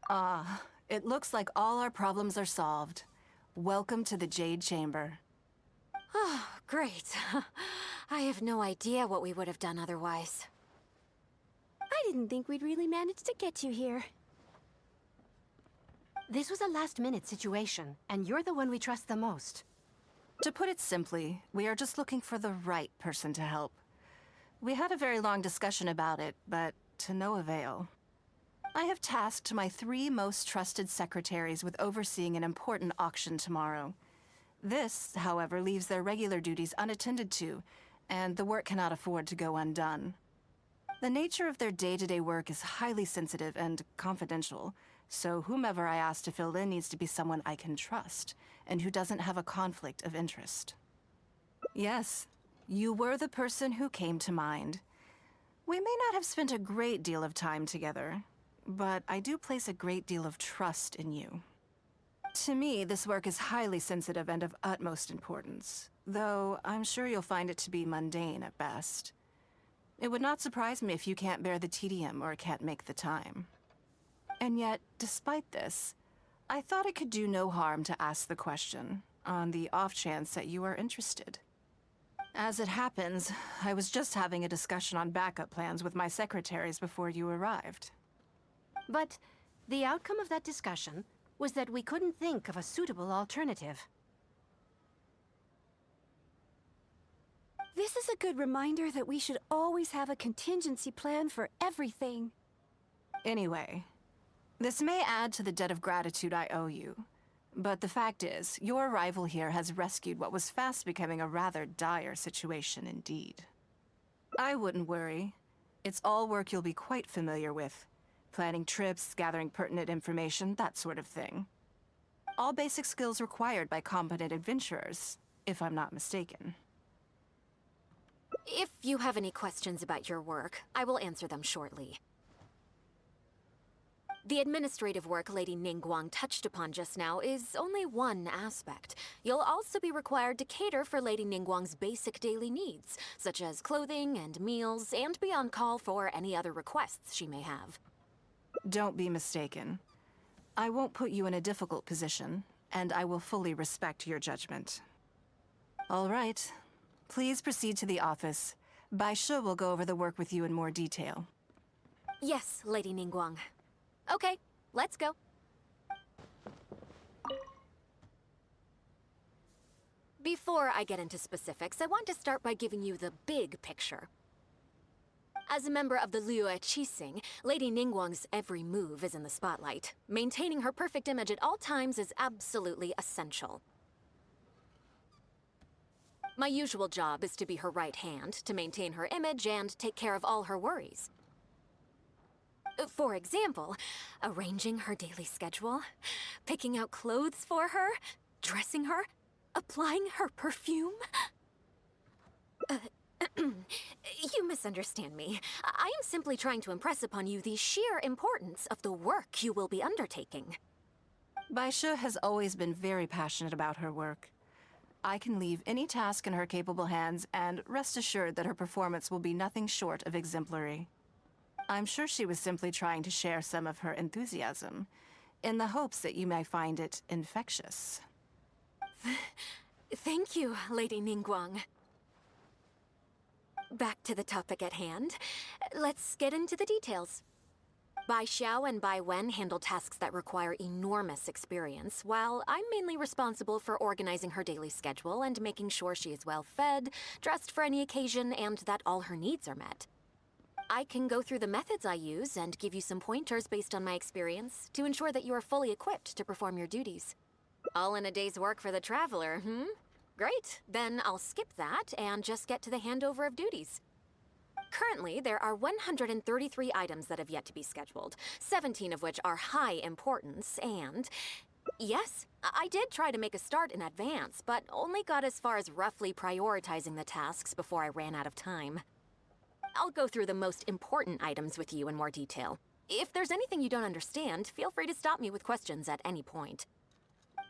It looks like all our problems are solved. Welcome to the Jade Chamber. Oh, great. I have no idea what we would have done otherwise. I didn't think we'd really manage to get you here. This was a last-minute situation, and you're the one we trust the most. To put it simply, we are just looking for the right person to help. We had a very long discussion about it, but to no avail. I have tasked my 3 most trusted secretaries with overseeing an important auction tomorrow. This, however, leaves their regular duties unattended to, and the work cannot afford to go undone. The nature of their day-to-day work is highly sensitive and confidential, so whomever I ask to fill in needs to be someone I can trust, and who doesn't have a conflict of interest. Yes, you were the person who came to mind. We may not have spent a great deal of time together, but I do place a great deal of trust in you. To me, this work is highly sensitive and of utmost importance, though I'm sure you'll find it to be mundane at best. It would not surprise me if you can't bear the tedium or can't make the time. And yet, despite this, I thought it could do no harm to ask the question, on the off chance that you are interested. As it happens, I was just having a discussion on backup plans with my secretaries before you arrived. But the outcome of that discussion was that we couldn't think of a suitable alternative. This is a good reminder that we should always have a contingency plan for everything. Anyway, this may add to the debt of gratitude I owe you, but the fact is, your arrival here has rescued what was fast becoming a rather dire situation indeed. I wouldn't worry. It's all work you'll be quite familiar with. Planning trips, gathering pertinent information, that sort of thing. All basic skills required by competent adventurers, if I'm not mistaken. If you have any questions about your work, I will answer them shortly. The administrative work Lady Ningguang touched upon just now is only one aspect. You'll also be required to cater for Lady Ningguang's basic daily needs, such as clothing and meals, and be on call for any other requests she may have. Don't be mistaken. I won't put you in a difficult position, and I will fully respect your judgment. All right. Please proceed to the office. Bai Shi will go over the work with you in more detail. Yes, Lady Ningguang. Okay, let's go. Before I get into specifics, I want to start by giving you the big picture. As a member of the Liyue Qixing, Lady Ningguang's every move is in the spotlight. Maintaining her perfect image at all times is absolutely essential. My usual job is to be her right hand, to maintain her image and take care of all her worries. For example, arranging her daily schedule, picking out clothes for her, dressing her, applying her perfume. You misunderstand me. I am simply trying to impress upon you the sheer importance of the work you will be undertaking. Bai Shi has always been very passionate about her work. I can leave any task in her capable hands and rest assured that her performance will be nothing short of exemplary. I'm sure she was simply trying to share some of her enthusiasm, in the hopes that you may find it infectious. Thank you, Lady Ningguang. Back to the topic at hand. Let's get into the details. Bai Xiao and Bai Wen handle tasks that require enormous experience, while I'm mainly responsible for organizing her daily schedule and making sure she is well fed, dressed for any occasion, and that all her needs are met. I can go through the methods I use and give you some pointers based on my experience to ensure that you are fully equipped to perform your duties. All in a day's work for the traveler, Great, then I'll skip that and just get to the handover of duties. Currently, there are 133 items that have yet to be scheduled, 17 of which are high importance, and... Yes, I did try to make a start in advance, but only got as far as roughly prioritizing the tasks before I ran out of time. I'll go through the most important items with you in more detail. If there's anything you don't understand, feel free to stop me with questions at any point.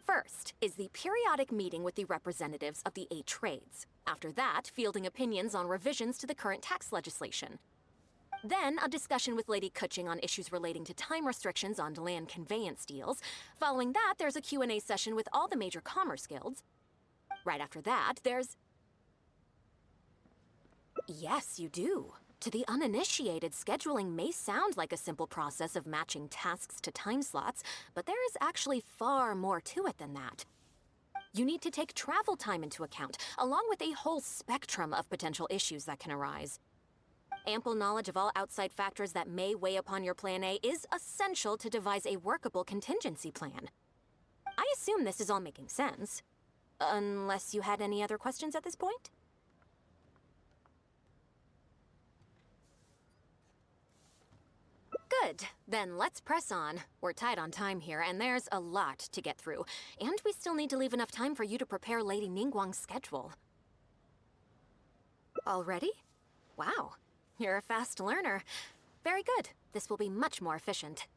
First is the periodic meeting with the representatives of the 8 trades. After that, fielding opinions on revisions to the current tax legislation. Then, a discussion with Lady Kuching on issues relating to time restrictions on land conveyance deals. Following that, there's a Q&A session with all the major commerce guilds. Right after that, there's... Yes, you do. To the uninitiated, scheduling may sound like a simple process of matching tasks to time slots, but there is actually far more to it than that. You need to take travel time into account, along with a whole spectrum of potential issues that can arise. Ample knowledge of all outside factors that may weigh upon your Plan A is essential to devise a workable contingency plan. I assume this is all making sense. Unless you had any other questions at this point? Good. Then let's press on. We're tight on time here, and there's a lot to get through. And we still need to leave enough time for you to prepare Lady Ningguang's schedule. Already? Wow. You're a fast learner. Very good. This will be much more efficient.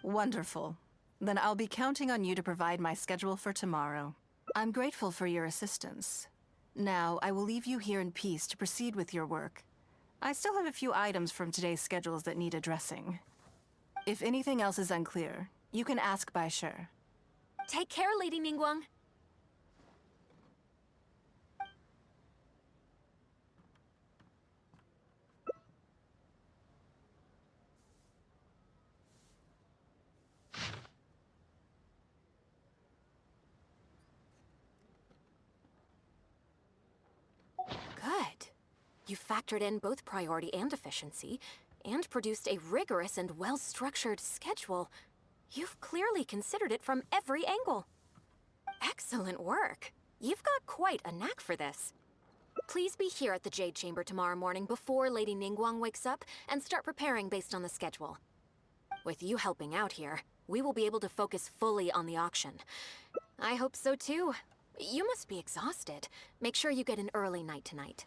Wonderful. Then I'll be counting on you to provide my schedule for tomorrow. I'm grateful for your assistance. Now, I will leave you here in peace to proceed with your work. I still have a few items from today's schedules that need addressing. If anything else is unclear, you can ask Bai Shi. Take care, Lady Ningguang. Good. You factored in both priority and efficiency, and produced a rigorous and well-structured schedule. You've clearly considered it from every angle. Excellent work. You've got quite a knack for this. Please be here at the Jade Chamber tomorrow morning before Lady Ningguang wakes up and start preparing based on the schedule. With you helping out here, we will be able to focus fully on the auction. I hope so too. You must be exhausted. Make sure you get an early night tonight.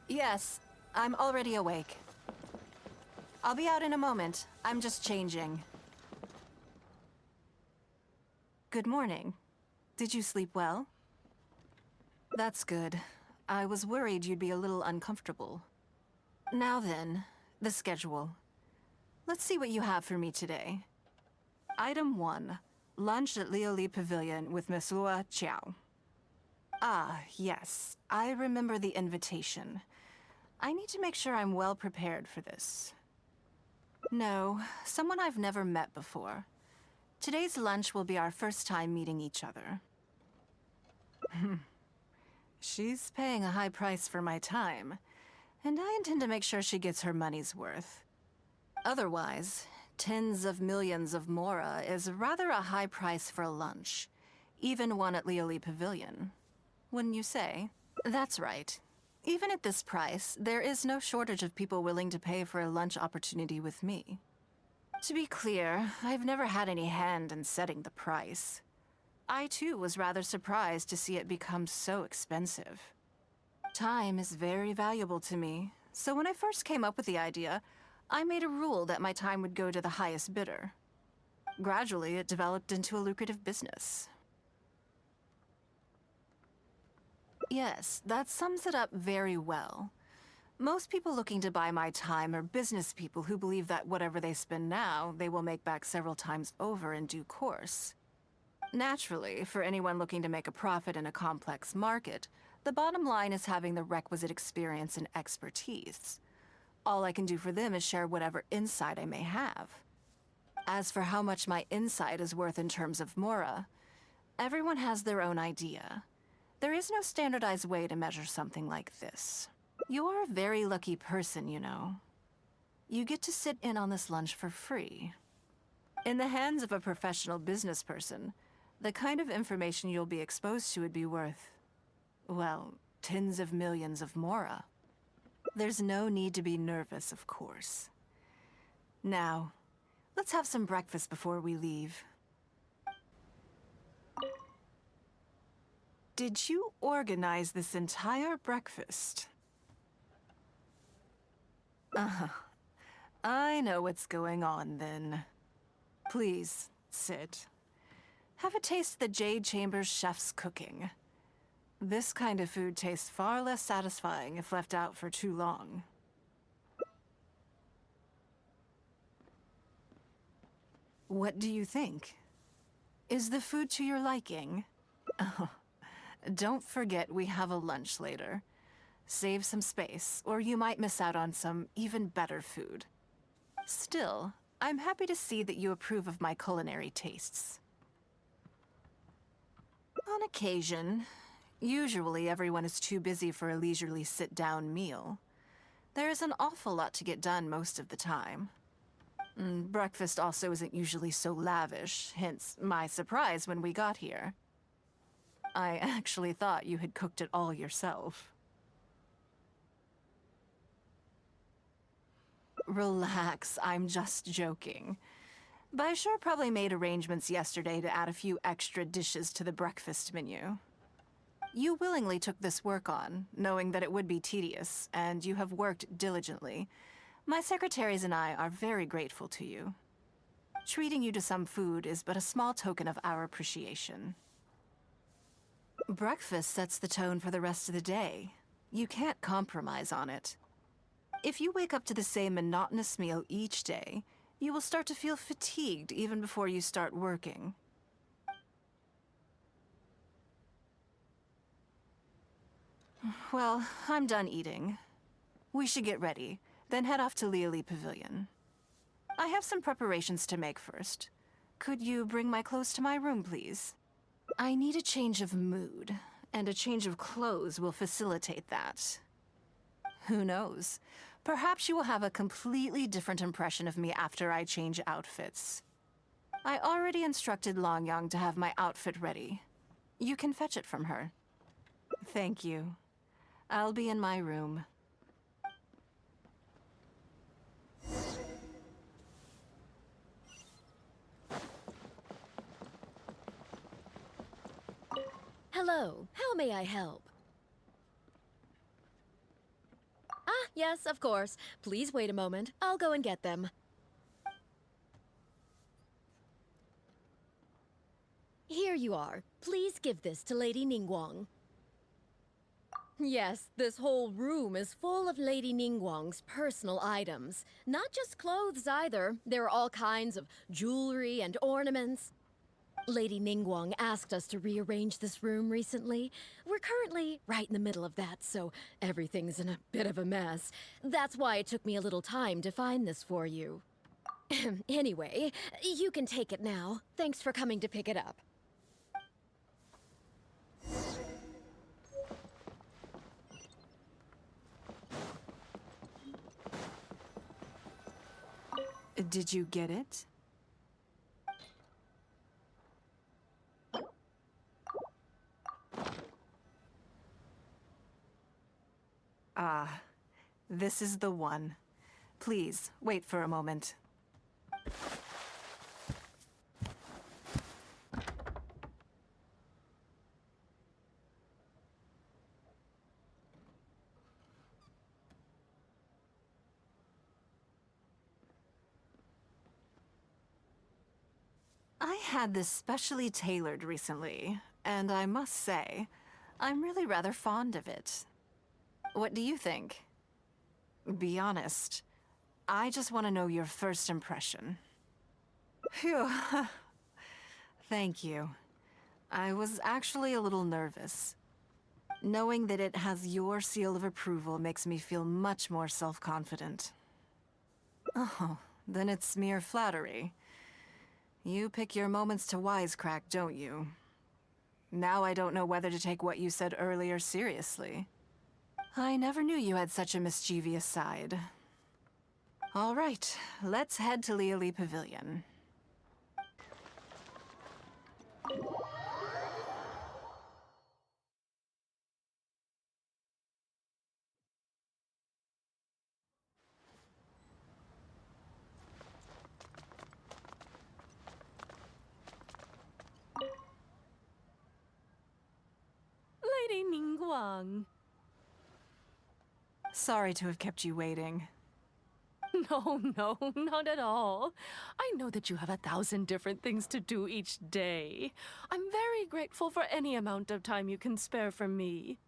Yes, I'm already awake. I'll be out in a moment. I'm just changing. Good morning. Did you sleep well? That's good. I was worried you'd be a little uncomfortable. Now then, the schedule. Let's see what you have for me today. Item 1. Lunch at Lioli Pavilion with Miss Lua Chiao. Ah, yes. I remember the invitation. I need to make sure I'm well prepared for this. No, someone I've never met before. Today's lunch will be our first time meeting each other. She's paying a high price for my time, and I intend to make sure she gets her money's worth. Otherwise, tens of millions of Mora is rather a high price for a lunch, even one at Lioli Pavilion. Wouldn't you say? That's right. Even at this price, there is no shortage of people willing to pay for a lunch opportunity with me. To be clear, I've never had any hand in setting the price. I too was rather surprised to see it become so expensive. Time is very valuable to me, so when I first came up with the idea, I made a rule that my time would go to the highest bidder. Gradually, it developed into a lucrative business. Yes, that sums it up very well. Most people looking to buy my time are business people who believe that whatever they spend now, they will make back several times over in due course. Naturally, for anyone looking to make a profit in a complex market, the bottom line is having the requisite experience and expertise. All I can do for them is share whatever insight I may have. As for how much my insight is worth in terms of Mora, everyone has their own idea. There is no standardized way to measure something like this. You're a very lucky person, you know. You get to sit in on this lunch for free. In the hands of a professional business person, the kind of information you'll be exposed to would be worth, well, tens of millions of Mora. There's no need to be nervous, of course. Now, Let's have some breakfast before we leave. Did you organize this entire breakfast? Uh-huh. I know what's going on then. Please, sit. Have a taste of the Jade Chamber's chef's cooking. This kind of food tastes far less satisfying if left out for too long. What do you think? Is the food to your liking? Oh, don't forget we have a lunch later. Save some space, or you might miss out on some even better food. Still, I'm happy to see that you approve of my culinary tastes. On occasion. Usually everyone is too busy for a leisurely sit-down meal. There is an awful lot to get done most of the time. Breakfast also isn't usually so lavish, hence my surprise when we got here. I actually thought you had cooked it all yourself. Relax, I'm just joking. Baishar probably made arrangements yesterday to add a few extra dishes to the breakfast menu. You willingly took this work on, knowing that it would be tedious, and you have worked diligently. My secretaries and I are very grateful to you. Treating you to some food is but a small token of our appreciation. Breakfast sets the tone for the rest of the day. You can't compromise on it. If you wake up to the same monotonous meal each day, you will start to feel fatigued even before you start working. Well, I'm done eating. We should get ready, then head off to Liali Pavilion. I have some preparations to make first. Could you bring my clothes to my room, please? I need a change of mood, and a change of clothes will facilitate that. Who knows? Perhaps you will have a completely different impression of me after I change outfits. I already instructed Longyang to have my outfit ready. You can fetch it from her. Thank you. I'll be in my room. Hello, how may I help? Ah, yes, of course. Please wait a moment. I'll go and get them. Here you are. Please give this to Lady Ningguang. Yes, this whole room is full of Lady Ningguang's personal items. Not just clothes either. There are all kinds of jewelry and ornaments. Lady Ningguang asked us to rearrange this room recently. We're currently right in the middle of that, so everything's in a bit of a mess. That's why it took me a little time to find this for you. Anyway, you can take it now. Thanks for coming to pick it up. Did you get it? Ah, this is the one. Please, wait for a moment. I had this specially tailored recently, and I must say, I'm really rather fond of it. What do you think? Be honest. I just want to know your first impression. Phew. Thank you. I was actually a little nervous. Knowing that it has your seal of approval makes me feel much more self-confident. Oh, then it's mere flattery. You pick your moments to wisecrack, don't you? Now I don't know whether to take what you said earlier seriously. I never knew you had such a mischievous side. All right, let's head to Liali Pavilion. Sorry to have kept you waiting. No, no, not at all. I know that you have 1,000 different things to do each day. I'm very grateful for any amount of time you can spare for me.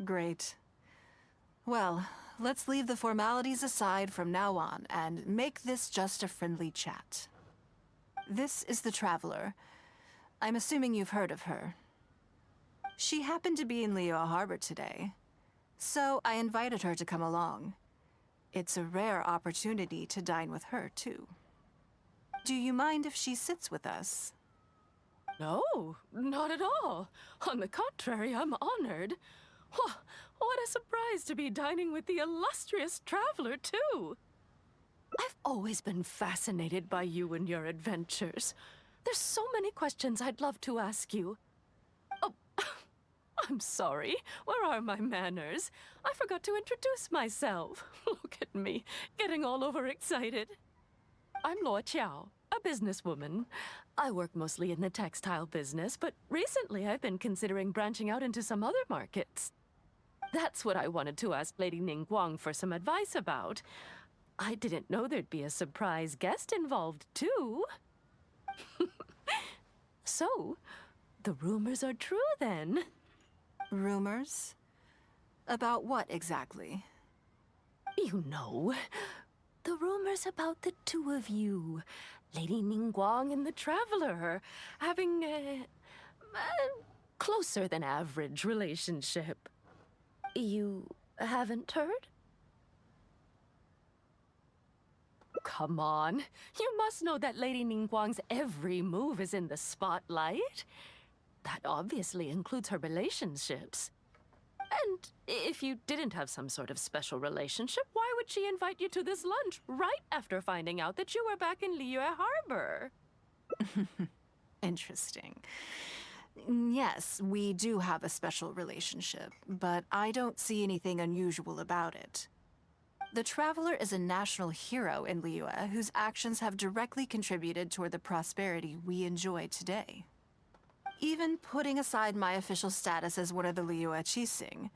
Great. Well, let's leave the formalities aside from now on and make this just a friendly chat. This is the Traveler. I'm assuming you've heard of her. She happened to be in Liyue Harbor today, so I invited her to come along. It's a rare opportunity to dine with her, too. Do you mind if she sits with us? No, not at all. On the contrary, I'm honored. What a surprise to be dining with the illustrious Traveler, too. I've always been fascinated by you and your adventures. There's so many questions I'd love to ask you. Oh, I'm sorry. Where are my manners? I forgot to introduce myself. Look at me, getting all overexcited. I'm Luo Qiao, a businesswoman. I work mostly in the textile business, but recently I've been considering branching out into some other markets. That's what I wanted to ask Lady Ningguang for some advice about. I didn't know there'd be a surprise guest involved, too. So, the rumors are true, then? Rumors? About what exactly? You know, the rumors about the two of you, Lady Ningguang and the Traveler, having a closer than average relationship. You haven't heard? Come on, you must know that Lady Ningguang's every move is in the spotlight. That obviously includes her relationships. And if you didn't have some sort of special relationship, why would she invite you to this lunch right after finding out that you were back in Liyue Harbor? Interesting. Yes, we do have a special relationship, but I don't see anything unusual about it. The Traveler is a national hero in Liyue whose actions have directly contributed toward the prosperity we enjoy today. Even putting aside my official status as one of the Liyue Qixing,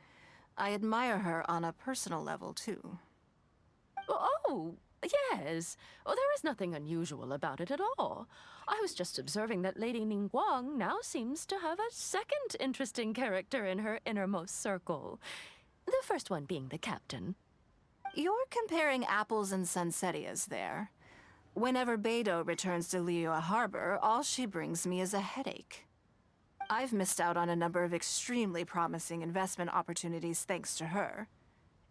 I admire her on a personal level, too. Oh, yes. Well, there is nothing unusual about it at all. I was just observing that Lady Ningguang now seems to have a second interesting character in her innermost circle. The first one being the captain. You're comparing apples and sunsettias there. Whenever Beidou returns to Liyue Harbor, all she brings me is a headache. I've missed out on a number of extremely promising investment opportunities thanks to her.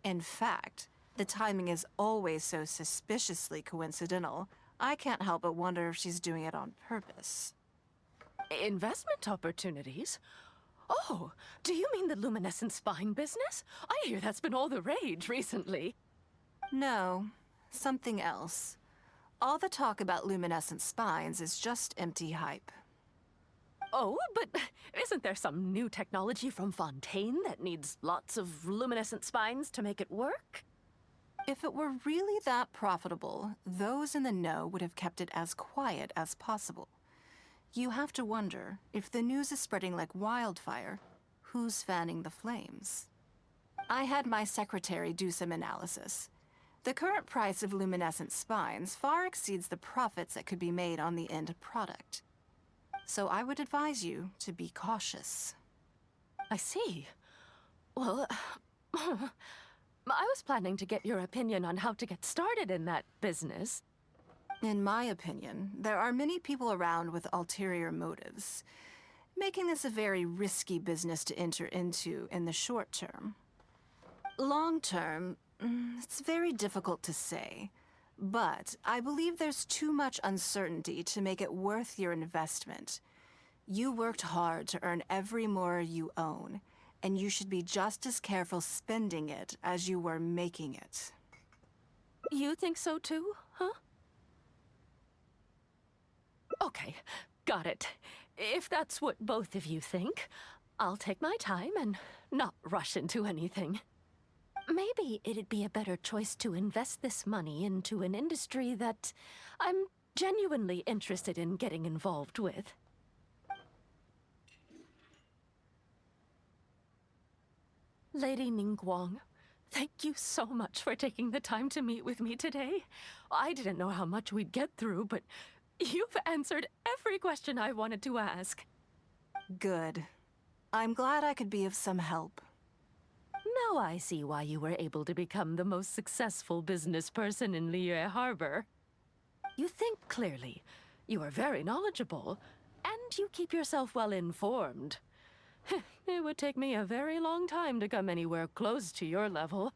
In fact, the timing is always so suspiciously coincidental, I can't help but wonder if she's doing it on purpose. Investment opportunities? Oh, do you mean the luminescent spine business? I hear that's been all the rage recently. No, something else. All the talk about luminescent spines is just empty hype. Oh, but isn't there some new technology from Fontaine that needs lots of luminescent spines to make it work? If it were really that profitable, those in the know would have kept it as quiet as possible. You have to wonder, if the news is spreading like wildfire, who's fanning the flames? I had my secretary do some analysis. The current price of luminescent spines far exceeds the profits that could be made on the end product. So I would advise you to be cautious. I see. Well, I was planning to get your opinion on how to get started in that business. In my opinion, there are many people around with ulterior motives, making this a very risky business to enter into in the short term. Long term, it's very difficult to say, but I believe there's too much uncertainty to make it worth your investment. You worked hard to earn every more you own, and you should be just as careful spending it as you were making it. You think so too, huh? Okay, got it. If that's what both of you think, I'll take my time and not rush into anything. Maybe it'd be a better choice to invest this money into an industry that I'm genuinely interested in getting involved with. Lady Ningguang, Thank you so much for taking the time to meet with me today. I didn't know how much we'd get through, but you've answered every question I wanted to ask. Good. I'm glad I could be of some help. Now I see why you were able to become the most successful business person in Liyue Harbor. You think clearly, you are very knowledgeable, and you keep yourself well informed. It would take me a very long time to come anywhere close to your level.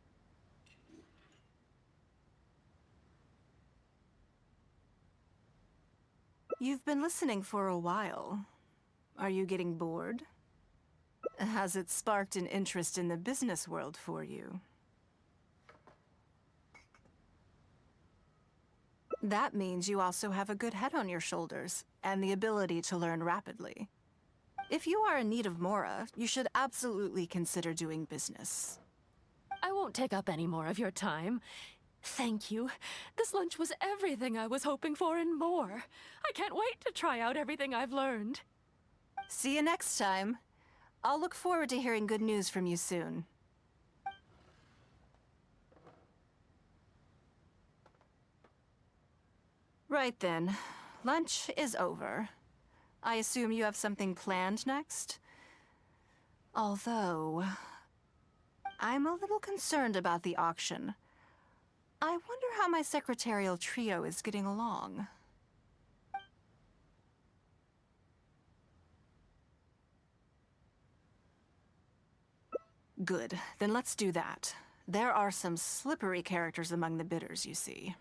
You've been listening for a while. Are you getting bored? Has it sparked an interest in the business world for you? That means you also have a good head on your shoulders, and the ability to learn rapidly. If you are in need of Mora, you should absolutely consider doing business. I won't take up any more of your time. Thank you. This lunch was everything I was hoping for and more. I can't wait to try out everything I've learned. See you next time. I'll look forward to hearing good news from you soon. Right then. Lunch is over. I assume you have something planned next? Although, I'm a little concerned about the auction. I wonder how my secretarial trio is getting along. Good, then let's do that. There are some slippery characters among the bidders, you see.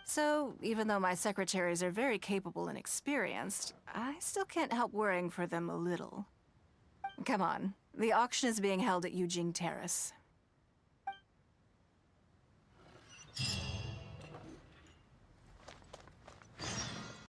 So, even though my secretaries are very capable and experienced, I still can't help worrying for them a little. Come on, the auction is being held at Yujing Terrace.